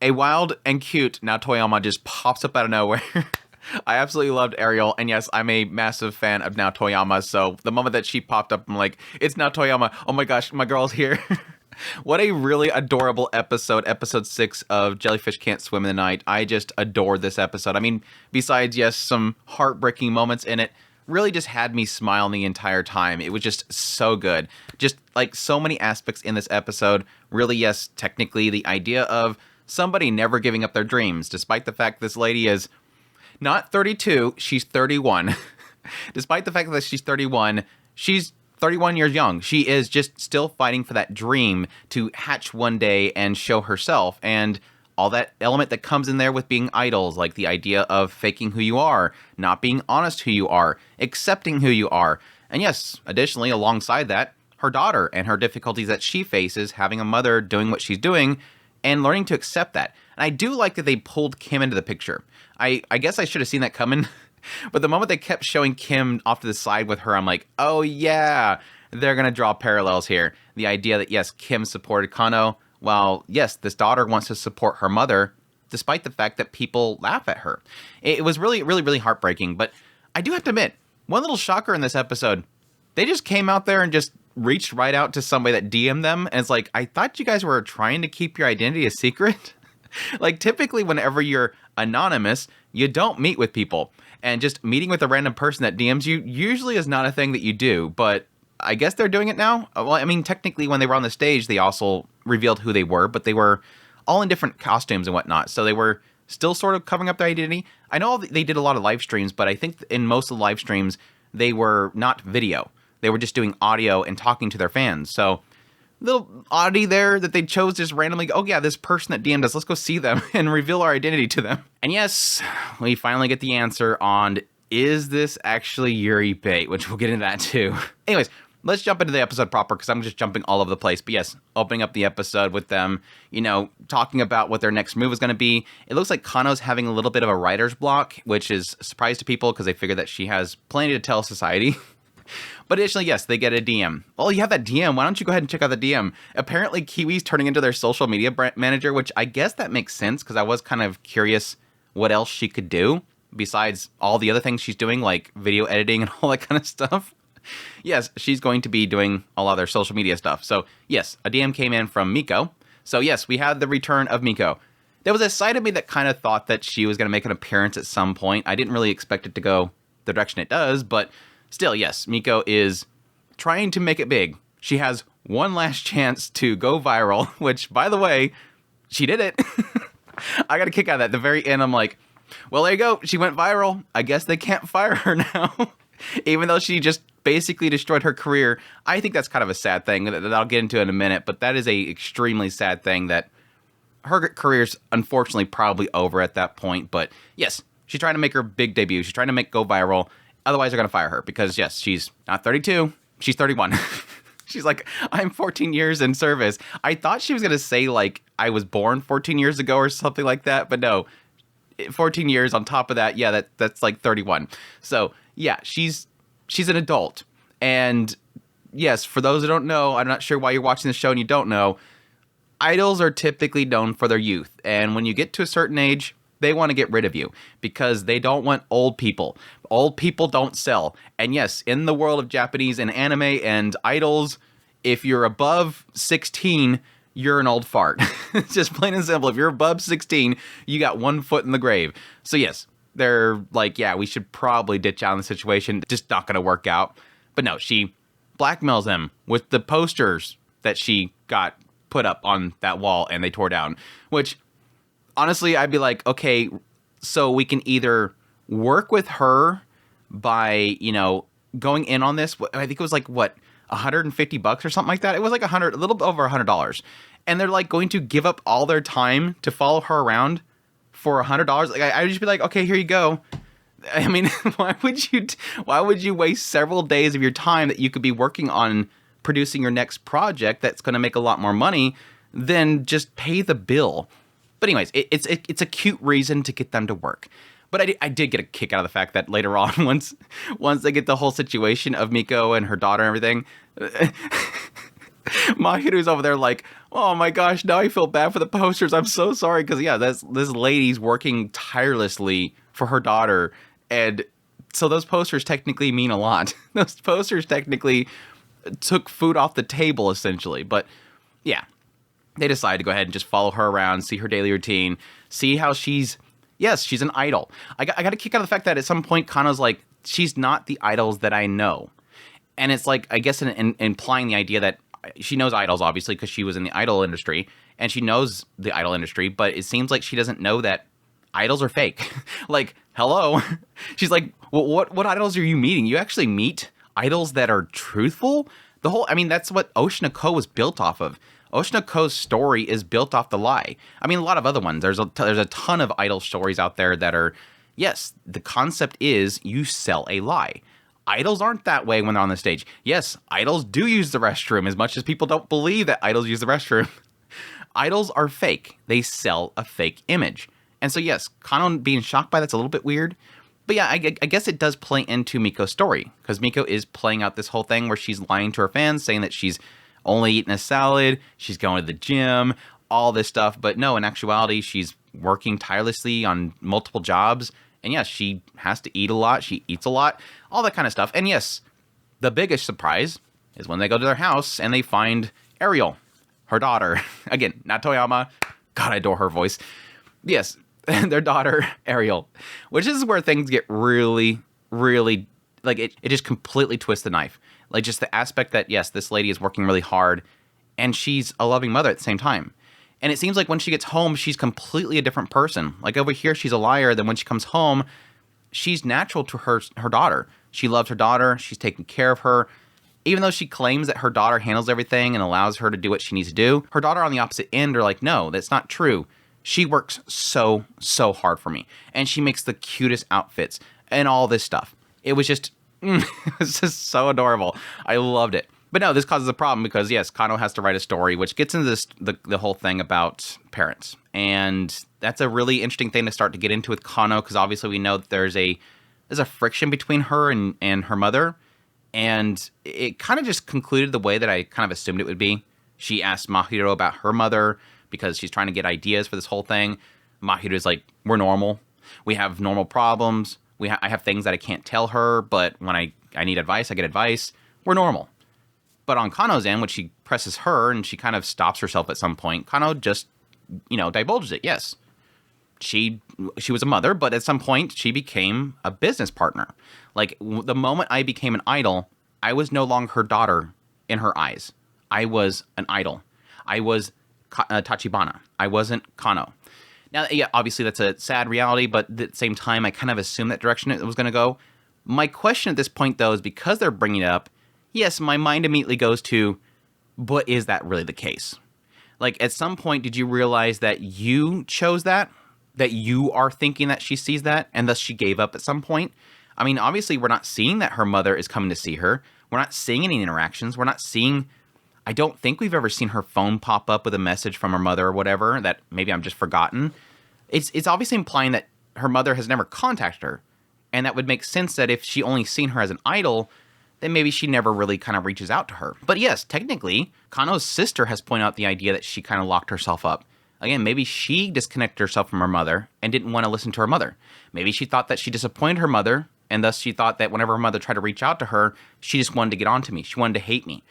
A wild and cute Naotoyama just pops up out of nowhere. I absolutely loved Ariel, and yes, I'm a massive fan of Naotoyama, so the moment that she popped up, I'm like, it's Naotoyama, oh my gosh, my girl's here. What a really adorable episode, episode 6 of Jellyfish Can't Swim in the Night. I just adored this episode. I mean, besides, yes, some heartbreaking moments in it, really just had me smiling the entire time. It was just so good. Just like so many aspects in this episode. Really, yes, technically the idea of somebody never giving up their dreams, despite the fact this lady is not 32, she's 31. Despite the fact that she's 31, she's 31 years young. She is just still fighting for that dream to hatch one day and show herself, and all that element that comes in there with being idols, like the idea of faking who you are, not being honest who you are, accepting who you are. And yes, additionally, alongside that, her daughter and her difficulties that she faces, having a mother doing what she's doing, and learning to accept that. And I do like that they pulled Kim into the picture. I guess I should have seen that coming. But the moment they kept showing Kim off to the side with her, I'm like, oh yeah, they're going to draw parallels here. The idea that, yes, Kim supported Kano, while, yes, this daughter wants to support her mother, despite the fact that people laugh at her. It was really, really, really heartbreaking. But I do have to admit, one little shocker in this episode, they just came out there and just reached right out to somebody that DM'd them. And it's like, I thought you guys were trying to keep your identity a secret. Like, typically, whenever you're anonymous, you don't meet with people. And just meeting with a random person that DMs you usually is not a thing that you do. But I guess they're doing it now. Well, I mean, technically, when they were on the stage, they also revealed who they were. But they were all in different costumes and whatnot. So they were still sort of covering up their identity. I know they did a lot of live streams, but I think in most of the live streams, they were not video. They were just doing audio and talking to their fans. So little oddity there that they chose just randomly, oh yeah, this person that DM'd us, let's go see them and reveal our identity to them. And yes, we finally get the answer on, is this actually Yuri bait? Which we'll get into that too. Anyways, let's jump into the episode proper, because I'm just jumping all over the place. But yes, opening up the episode with them, you know, talking about what their next move is going to be. It looks like Kano's having a little bit of a writer's block, which is a surprise to people because they figure that she has plenty to tell society. But additionally, yes, they get a DM. Oh, you have that DM. Why don't you go ahead and check out the DM? Apparently, Kiwi's turning into their social media manager, which I guess that makes sense because I was kind of curious what else she could do besides all the other things she's doing, like video editing and all that kind of stuff. Yes, she's going to be doing a lot of their social media stuff. So, yes, a DM came in from Miko. So, yes, we had the return of Miko. There was a side of me that kind of thought that she was going to make an appearance at some point. I didn't really expect it to go the direction it does, but still, yes, Miko is trying to make it big. She has one last chance to go viral, which, by the way, she did it. I got a kick out of that. At the very end, I'm like, well, there you go. She went viral. I guess they can't fire her now. Even though she just basically destroyed her career. I think that's kind of a sad thing that I'll get into in a minute, but that is a extremely sad thing that her career's unfortunately probably over at that point. But yes, she's trying to make her big debut. She's trying to go viral. Otherwise, they're going to fire her because, yes, she's not 32. She's 31. She's like, I'm 14 years in service. I thought she was going to say, like, I was born 14 years ago or something like that. But no, 14 years on top of that. Yeah, that's like 31. So, yeah, she's an adult. And, yes, for those who don't know, I'm not sure why you're watching the show and you don't know, idols are typically known for their youth. And when you get to a certain age, they want to get rid of you because they don't want old people. Old people don't sell. And yes, in the world of Japanese and anime and idols, if you're above 16, you're an old fart. It's just plain and simple. If you're above 16, you got one foot in the grave. So yes, they're like, yeah, we should probably ditch out in the situation. Just not going to work out. But no, she blackmails them with the posters that she got put up on that wall and they tore down, which honestly, I'd be like, okay, so we can either work with her by, you know, going in on this. I think it was like, what, $150 or something like that? It was like a little bit over $100. And they're like going to give up all their time to follow her around for $100. Like, I'd just be like, okay, here you go. I mean, why would you waste several days of your time that you could be working on producing your next project that's going to make a lot more money than just pay the bill? But anyways, it's a cute reason to get them to work. But I did get a kick out of the fact that later on, once they get the whole situation of Miko and her daughter and everything, Mahiru's over there like, oh my gosh, now I feel bad for the posters. I'm so sorry. Because, yeah, this lady's working tirelessly for her daughter. And so those posters technically mean a lot. Those posters technically took food off the table, essentially. But, yeah, they decide to go ahead and just follow her around, see her daily routine, see how she's an idol. I got a kick out of the fact that at some point, Kano's like, she's not the idols that I know. And it's like, I guess, in implying the idea that she knows idols, obviously, because she was in the idol industry, and she knows the idol industry, but it seems like she doesn't know that idols are fake. Like, hello? She's like, well, what idols are you meeting? You actually meet idols that are truthful? That's what Oshina Ko was built off of. Oshina Ko's story is built off the lie. I mean, a lot of other ones. There's a ton of idol stories out there that are, yes, the concept is you sell a lie. Idols aren't that way when they're on the stage. Yes, idols do use the restroom, as much as people don't believe that idols use the restroom. Idols are fake. They sell a fake image. And so, yes, Kano being shocked by that's a little bit weird. But yeah, I guess it does play into Miko's story, because Miko is playing out this whole thing where she's lying to her fans, saying that she's only eating a salad, she's going to the gym, all this stuff. But no, in actuality, she's working tirelessly on multiple jobs. And yes, she has to eat a lot. She eats a lot. All that kind of stuff. And yes, the biggest surprise is when they go to their house and they find Ariel, her daughter. Again, not Toyama. God, I adore her voice. Yes, their daughter, Ariel. Which is where things get really, really, like, it just completely twists the knife. Like, just the aspect that, yes, this lady is working really hard and she's a loving mother at the same time. And it seems like when she gets home, she's completely a different person. Like, over here, she's a liar. Then when she comes home, she's natural to her daughter. She loves her daughter. She's taking care of her. Even though she claims that her daughter handles everything and allows her to do what she needs to do, her daughter on the opposite end are like, no, that's not true. She works so hard for me. And she makes the cutest outfits and all this stuff. It was just, it was just so adorable. I loved it. But no, this causes a problem because, yes, Kano has to write a story, which gets into the whole thing about parents. And that's a really interesting thing to start to get into with Kano, because obviously we know that there's a friction between her and her mother. And it kind of just concluded the way that I kind of assumed it would be. She asked Mahiru about her mother because she's trying to get ideas for this whole thing. Mahiru's like, we're normal. We have normal problems. I have things that I can't tell her, but when I need advice, I get advice. We're normal. But on Kano's end, when she presses her and she kind of stops herself at some point, Kano just, divulges it. Yes, she was a mother, but at some point she became a business partner. Like, the moment I became an idol, I was no longer her daughter in her eyes. I was an idol. I was Tachibana. I wasn't Kano. Now, yeah, obviously that's a sad reality, but at the same time, I kind of assumed that direction it was going to go. My question at this point, though, is because they're bringing it up, yes, my mind immediately goes to, but is that really the case? Like, at some point, did you realize that you chose that? That you are thinking that she sees that, and thus she gave up at some point? I mean, obviously, we're not seeing that her mother is coming to see her. We're not seeing any interactions. We're not seeing... I don't think we've ever seen her phone pop up with a message from her mother or whatever, that maybe I'm just forgotten. It's obviously implying that her mother has never contacted her, and that would make sense that if she only seen her as an idol, then maybe she never really kind of reaches out to her. But yes, technically, Kano's sister has pointed out the idea that she kind of locked herself up. Again, maybe she disconnected herself from her mother and didn't want to listen to her mother. Maybe she thought that she disappointed her mother, and thus she thought that whenever her mother tried to reach out to her, she just wanted to get on to me. She wanted to hate me.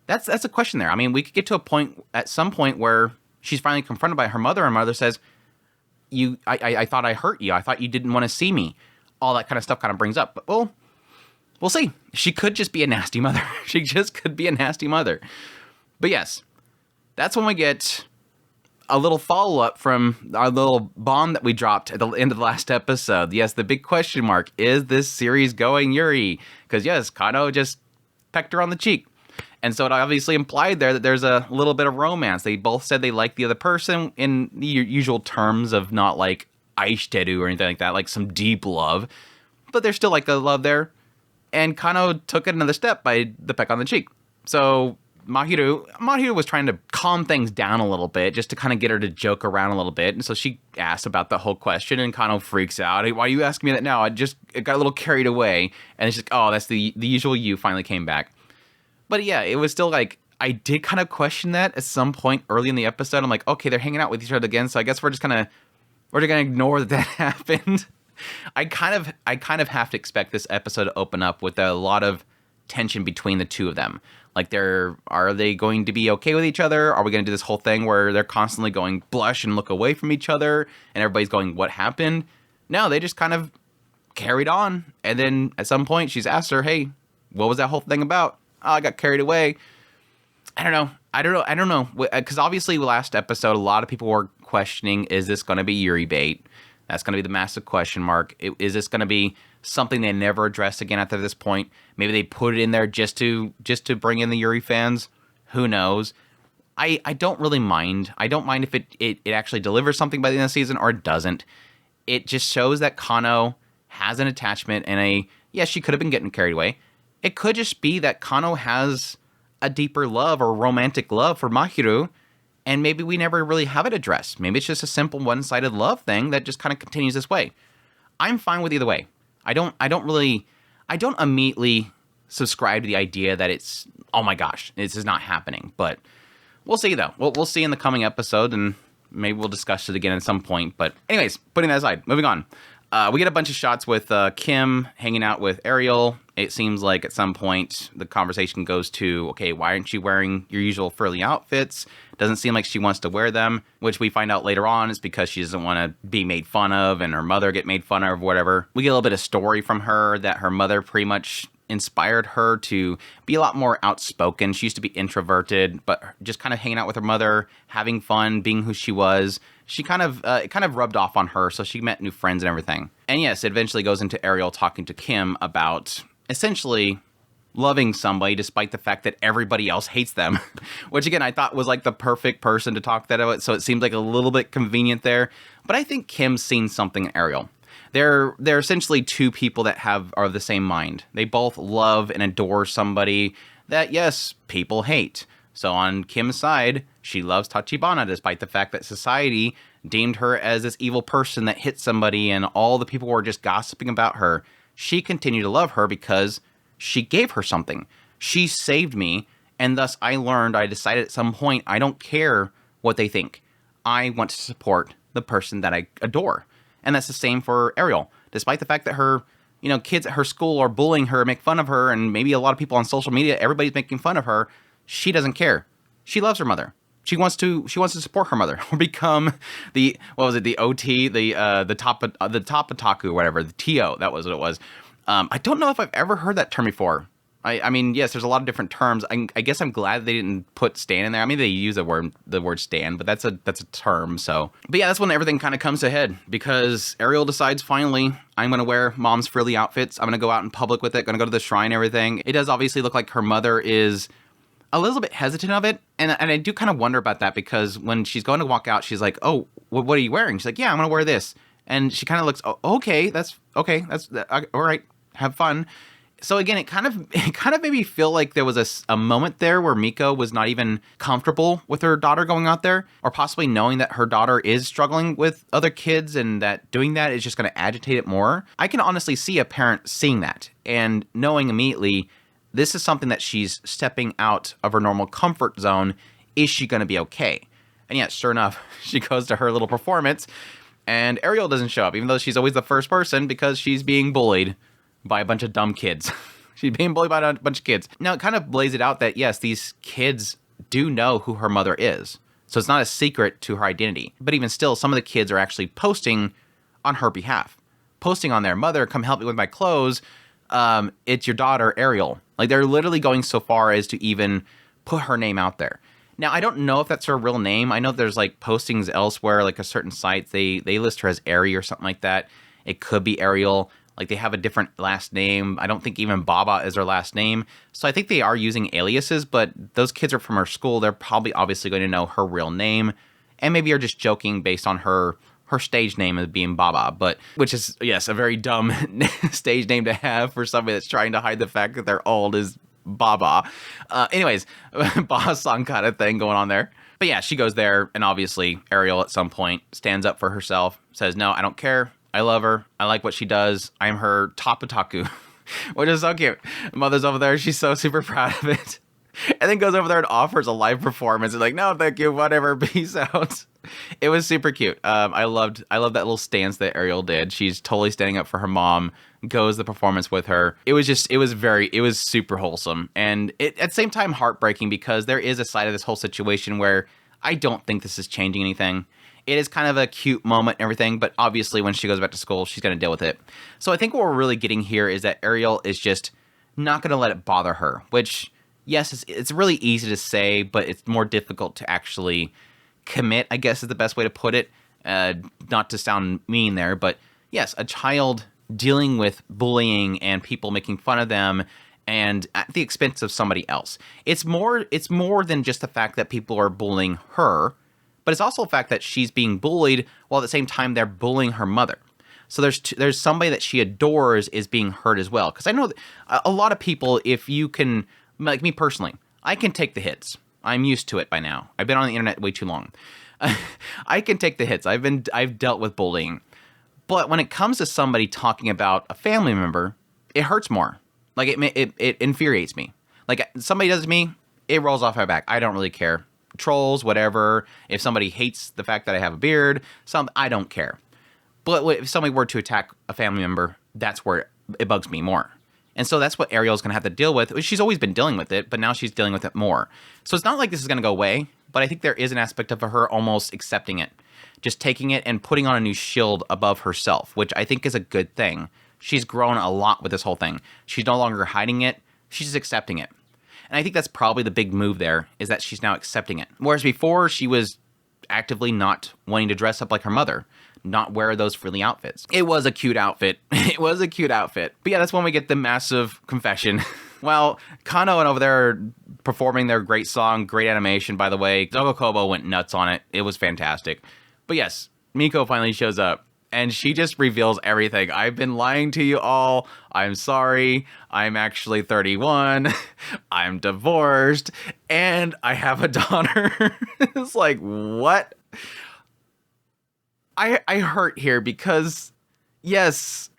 That's a question there. I mean, we could get to a point, at some point, where she's finally confronted by her mother, and her mother says, I thought I hurt you. I thought you didn't want to see me. All that kind of stuff kind of brings up. But, well, we'll see. She could just be a nasty mother. She just could be a nasty mother. But yes, that's when we get a little follow-up from our little bomb that we dropped at the end of the last episode. Yes, the big question mark, is this series going Yuri? Because yes, Kano just pecked her on the cheek. And so it obviously implied there that there's a little bit of romance. They both said they like the other person in the usual terms of not like aishiteru or anything like that, like some deep love. But there's still like a love there. And Kano took it another step by the peck on the cheek. So Mahiru was trying to calm things down a little bit, just to kind of get her to joke around a little bit. And so she asked about the whole question, and Kano freaks out. Hey, why are you asking me that now? It got a little carried away. And it's just, oh, that's the usual you finally came back. But yeah, it was still like, I did kind of question that at some point early in the episode. I'm like, okay, they're hanging out with each other again, so I guess we're just gonna ignore that happened. I kind of have to expect this episode to open up with a lot of tension between the two of them. Like, are they going to be okay with each other? Are we going to do this whole thing where they're constantly going blush and look away from each other, and everybody's going, what happened? No, they just kind of carried on. And then at some point, she's asked her, hey, what was that whole thing about? Oh, I got carried away. I don't know. Because obviously, last episode, a lot of people were questioning, is this going to be Yuri bait? That's going to be the massive question mark. Is this going to be something they never address again after this point? Maybe they put it in there just to bring in the Yuri fans. Who knows? I don't really mind. I don't mind if it actually delivers something by the end of the season or it doesn't. It just shows that Kano has an attachment and she could have been getting carried away. It could just be that Kano has a deeper love or romantic love for Mahiru, and maybe we never really have it addressed. Maybe it's just a simple one-sided love thing that just kind of continues this way. I'm fine with either way. I don't immediately subscribe to the idea that it's, oh my gosh, this is not happening. But we'll see, though. We'll see in the coming episode, and maybe we'll discuss it again at some point. But anyways, putting that aside, moving on. We get a bunch of shots with Kim hanging out with Ariel. It seems like at some point the conversation goes to, okay, why aren't you wearing your usual frilly outfits? Doesn't seem like she wants to wear them, which we find out later on is because she doesn't want to be made fun of and her mother get made fun of or whatever. We get a little bit of story from her that her mother pretty much inspired her to be a lot more outspoken. She used to be introverted, but just kind of hanging out with her mother, having fun, being who she was. She it kind of rubbed off on her, so she met new friends and everything. And yes, it eventually goes into Ariel talking to Kim about essentially loving somebody despite the fact that everybody else hates them, which again, I thought was like the perfect person to talk that about. So it seems like a little bit convenient there, but I think Kim's seen something in Ariel. They're essentially two people that are of the same mind. They both love and adore somebody that, yes, people hate. So on Kim's side, she loves Tachibana despite the fact that society deemed her as this evil person that hit somebody and all the people were just gossiping about her. She continued to love her because she gave her something. She saved me, and thus I decided at some point, I don't care what they think. I want to support the person that I adore. And that's the same for Ariel. Despite the fact that her, kids at her school are bullying her, make fun of her, and maybe a lot of people on social media, everybody's making fun of her, she doesn't care. She loves her mother. She wants to support her mother or become the OT, the top otaku or whatever, the TO, that was what it was. I don't know if I've ever heard that term before. I mean, yes, there's a lot of different terms. I guess I'm glad they didn't put stan in there. I mean, they use the word stan, but that's a term. So, but yeah, that's when everything kind of comes to head because Ariel decides finally, I'm going to wear mom's frilly outfits. I'm going to go out in public with it. Going to go to the shrine and everything. It does obviously look like her mother is a little bit hesitant of it. And I do kind of wonder about that because when she's going to walk out, she's like, oh, what are you wearing? She's like, yeah, I'm going to wear this. And she kind of looks, oh, okay, that's all right. Have fun. So again, it kind of made me feel like there was a moment there where Miko was not even comfortable with her daughter going out there, or possibly knowing that her daughter is struggling with other kids and that doing that is just going to agitate it more. I can honestly see a parent seeing that and knowing immediately this is something that she's stepping out of her normal comfort zone. Is she going to be okay? And yet, sure enough, she goes to her little performance and Ariel doesn't show up, even though she's always the first person because she's being bullied by a bunch of dumb kids. She's being bullied by a bunch of kids. Now, it kind of lays it out that, yes, these kids do know who her mother is. So it's not a secret to her identity. But even still, some of the kids are actually posting on her behalf. Posting on their mother, come help me with my clothes. It's your daughter, Ariel. Like, they're literally going so far as to even put her name out there. Now, I don't know if that's her real name. I know there's, like, postings elsewhere, like a certain site. They list her as Ari or something like that. It could be Ariel. Like, they have a different last name. I don't think even Baba is her last name. So I think they are using aliases, but those kids are from her school. They're probably obviously going to know her real name. And maybe are just joking based on her stage name as being Baba, which is, yes, a very dumb stage name to have for somebody that's trying to hide the fact that they're old is Baba. Anyways, Baba-san kind of thing going on there. But yeah, she goes there, and obviously Ariel at some point stands up for herself, says, no, I don't care. I love her. I like what she does. I'm her top otaku, which is so cute. Mother's over there. She's so super proud of it. And then goes over there and offers a live performance. And like, no, thank you, whatever, peace out. It was super cute. I loved that little stance that Ariel did. She's totally standing up for her mom, goes the performance with her. It was super wholesome. And at the same time heartbreaking, because there is a side of this whole situation where I don't think this is changing anything. It is kind of a cute moment and everything, but obviously when she goes back to school, she's going to deal with it. So I think what we're really getting here is that Ariel is just not going to let it bother her, which, yes, it's really easy to say, but it's more difficult to actually commit, I guess is the best way to put it. Not to sound mean there, but yes, a child dealing with bullying and people making fun of them and at the expense of somebody else. It's more than just the fact that people are bullying her, but it's also the fact that she's being bullied while at the same time they're bullying her mother. So there's somebody that she adores is being hurt as well. Because I know that a lot of people, if you can, like me personally, I can take the hits. I'm used to it by now. I've been on the internet way too long. I can take the hits. I've dealt with bullying. But when it comes to somebody talking about a family member, it hurts more. Like it infuriates me. Like somebody does it to me, it rolls off my back. I don't really care. Trolls, whatever. If somebody hates the fact that I have a beard, I don't care. But if somebody were to attack a family member, that's where it bugs me more. And so that's what Ariel's going to have to deal with. She's always been dealing with it, but now she's dealing with it more. So it's not like this is going to go away, but I think there is an aspect of her almost accepting it. Just taking it and putting on a new shield above herself, which I think is a good thing. She's grown a lot with this whole thing. She's no longer hiding it. She's just accepting it. And I think that's probably the big move there, is that she's now accepting it. Whereas before, she was actively not wanting to dress up like her mother, not wear those frilly outfits. It was a cute outfit. It was a cute outfit. But yeah, that's when we get the massive confession. Well, Kano and over there performing their great song, great animation, by the way. Zogo Kobo went nuts on it. It was fantastic. But yes, Miko finally shows up. And she just reveals everything. I've been lying to you all. I'm sorry. I'm actually 31. I'm divorced. And I have a daughter. It's like, what? I hurt here because, yes,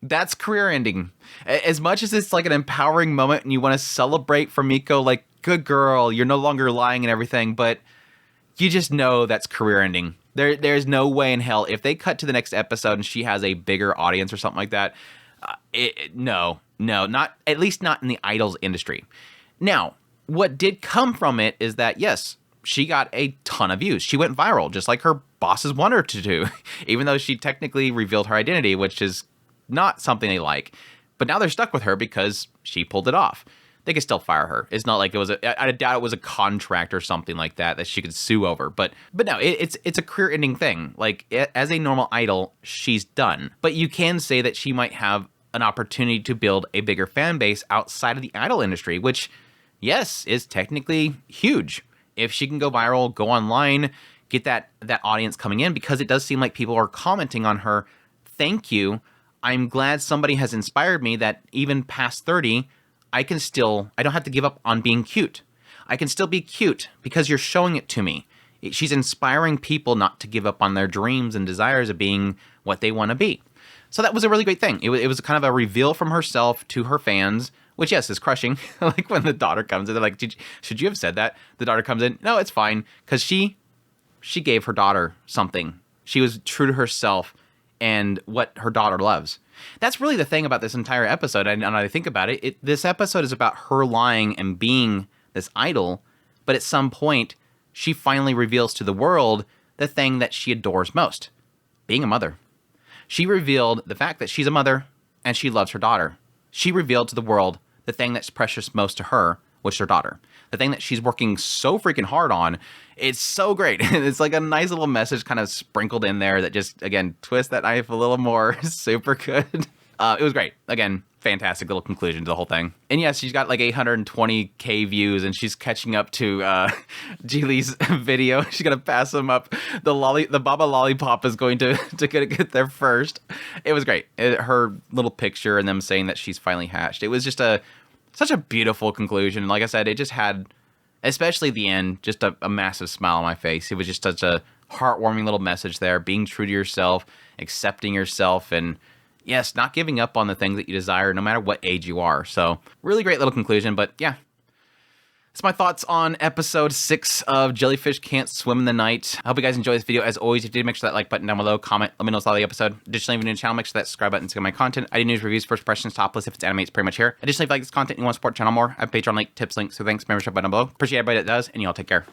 that's career ending. As much as it's like an empowering moment and you want to celebrate for Miko, like, good girl, you're no longer lying and everything, but you just know that's career ending. There's no way in hell, if they cut to the next episode and she has a bigger audience or something like that, no, not, at least not in the idols industry. Now, what did come from it is that, yes, she got a ton of views. She went viral, just like her bosses want her to do, even though she technically revealed her identity, which is not something they like. But now they're stuck with her because she pulled it off. They could still fire her. It's not like it was I doubt it was a contract or something like that she could sue over. But no, it's a career-ending thing. Like, as a normal idol, she's done. But you can say that she might have an opportunity to build a bigger fan base outside of the idol industry, which, yes, is technically huge. If she can go viral, go online, get that audience coming in, because it does seem like people are commenting on her. Thank you. I'm glad somebody has inspired me that even past 30, I don't have to give up on being cute. I can still be cute because you're showing it to me. She's inspiring people not to give up on their dreams and desires of being what they want to be. So that was a really great thing. It was kind of a reveal from herself to her fans, which, yes, is crushing. Like when the daughter comes in, they're like, should you have said that? The daughter comes in. No, it's fine. Because she gave her daughter something. She was true to herself and what her daughter loves. That's really the thing about this entire episode. And I think about it, this episode is about her lying and being this idol. But at some point, she finally reveals to the world the thing that she adores most, being a mother. She revealed the fact that she's a mother and she loves her daughter. She revealed to the world the thing that's precious most to her, which is her daughter. The thing that she's working so freaking hard on. It's so great. It's like a nice little message kind of sprinkled in there that just, again, twists that knife a little more. Super good. It was great. Again, fantastic little conclusion to the whole thing. And yes, she's got like 820K views and she's catching up to Geely's video. She's going to pass him up. The Baba Lollipop is going to get there first. It was great. Her little picture and them saying that she's finally hatched. It was just such a beautiful conclusion. Like I said, it just had, especially the end, just a massive smile on my face. It was just such a heartwarming little message there. Being true to yourself, accepting yourself, and yes, not giving up on the things that you desire, no matter what age you are. So really great little conclusion. But yeah, That's my thoughts on episode 6 of Jellyfish Can't Swim in the Night. I hope you guys enjoy this video. As always, if you did, make sure that like button down below, comment, let me know what's all the episode. Additionally, if you're new to the channel, make sure that subscribe button to get my content. I do news, reviews, first impressions, top list. If it's anime, it's pretty much here. Additionally, if you like this content and you want to support the channel more, I have Patreon link, tips, links, so thanks, membership button below. Appreciate everybody that does, and y'all take care.